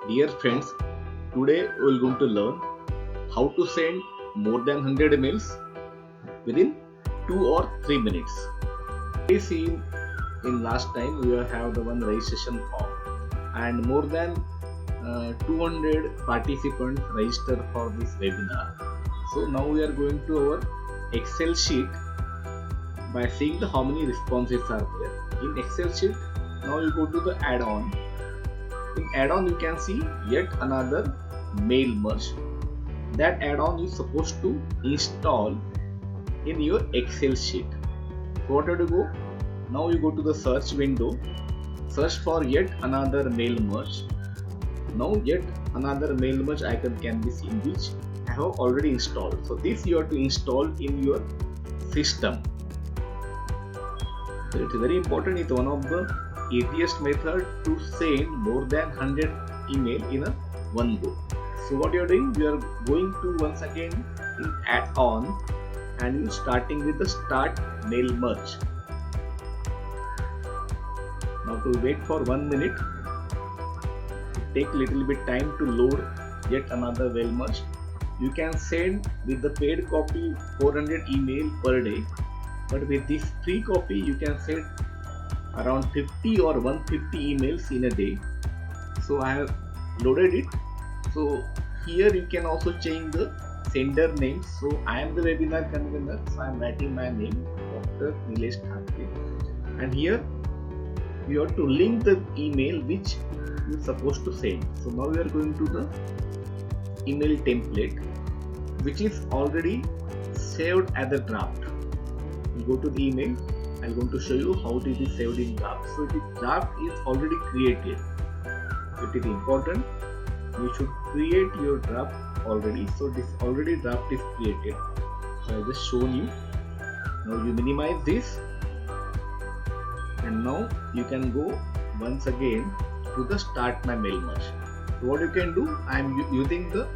Dear friends, today we are going to learn how to send more than 100 emails within 2 or 3 minutes. We see in last time we have the one registration form and more than 200 participants registered for this webinar. So now we are going to our Excel sheet by seeing the how many responses are there. In Excel sheet, now you go to the add-on. In add-on you can see yet another mail merge. That add-on is supposed to install in your Excel sheet. So what do you go? Now you go to the search window, search for yet another mail merge. Now yet another mail merge icon can be seen which I have already installed. So this you have to install in your system. So it's very important. It's one of the easiest method to send more than 100 email in a one go. So what you are doing, you are going to once again in add-on and you starting with the start mail merge. Now to wait for 1 minute, it take little bit time to load yet another mail merge. You can send with the paid copy 400 email per day, but with this free copy you can send around 50 or 150 emails in a day. So I have loaded it. So here you can also change the sender name. So I am the webinar convener, so I am writing my name, Dr. Nilesh Thakre, and here you have to link the email which you are supposed to send. So now we are going to the email template which is already saved as a draft. You go to the email. I'm going to show you how it is saved in draft. So the draft is already created. It is important. You should create your draft already. So this already draft is created. So I just shown you. Now you minimize this, and now you can go once again to the start my mail merge. So what you can do, I am using the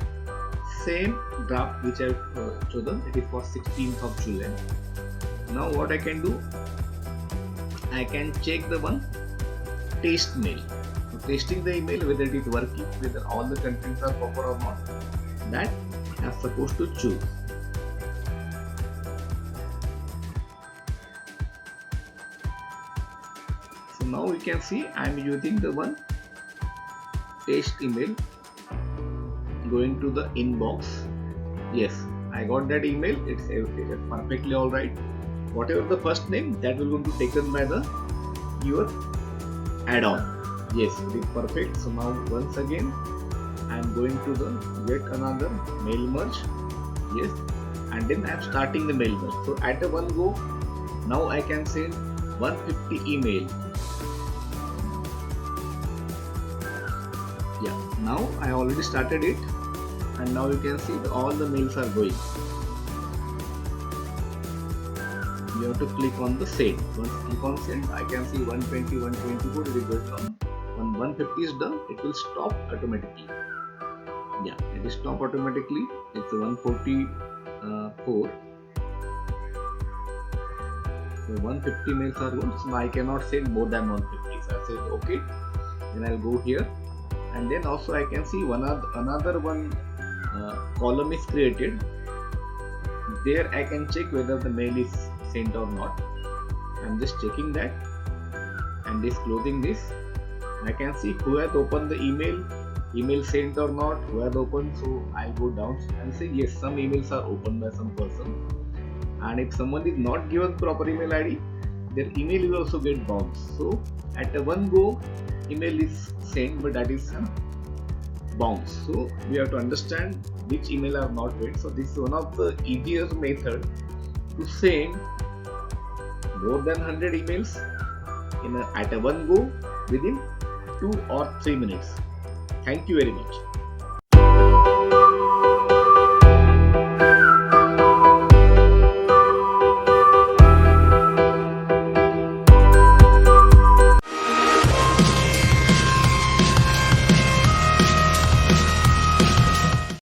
same draft which I have chosen. It is for 16th of July. Now what I can do, I can check the one test mail. So testing the email whether it is working, whether all the contents are proper or not. That I am supposed to choose. So now you can see I am using the one test email. Going to the inbox. Yes, I got that email. It's perfectly alright. Whatever the first name, that will going to taken by the your add-on. Yes, it is perfect. So now once again I am going to the yet another mail merge. Yes, and then I am starting the mail merge. So at a one go, now I can send 150 email. Yeah, now I already started it, and now you can see all the mails are going. You have to click on the send. Once click on send, I can see 120, 124 it is going on. When 150 is done, it will stop automatically. Yeah, it will stop automatically. It's 144. So 150 mails are going. So I cannot send more than 150. So I say okay. Then I'll go here, and then also I can see another one column is created. There I can check whether the mail is sent or not. I'm just checking that and just closing this. I can see who has opened the email sent or not, who has opened. So I'll go down and say yes, some emails are opened by some person, and if someone is not given proper email ID, their email will also get bounced. So at a one go, email is sent, but that is bounce. So we have to understand which email are not read. So this is one of the easiest method to send more than 100 emails at a one go within 2 or 3 minutes. Thank you very much.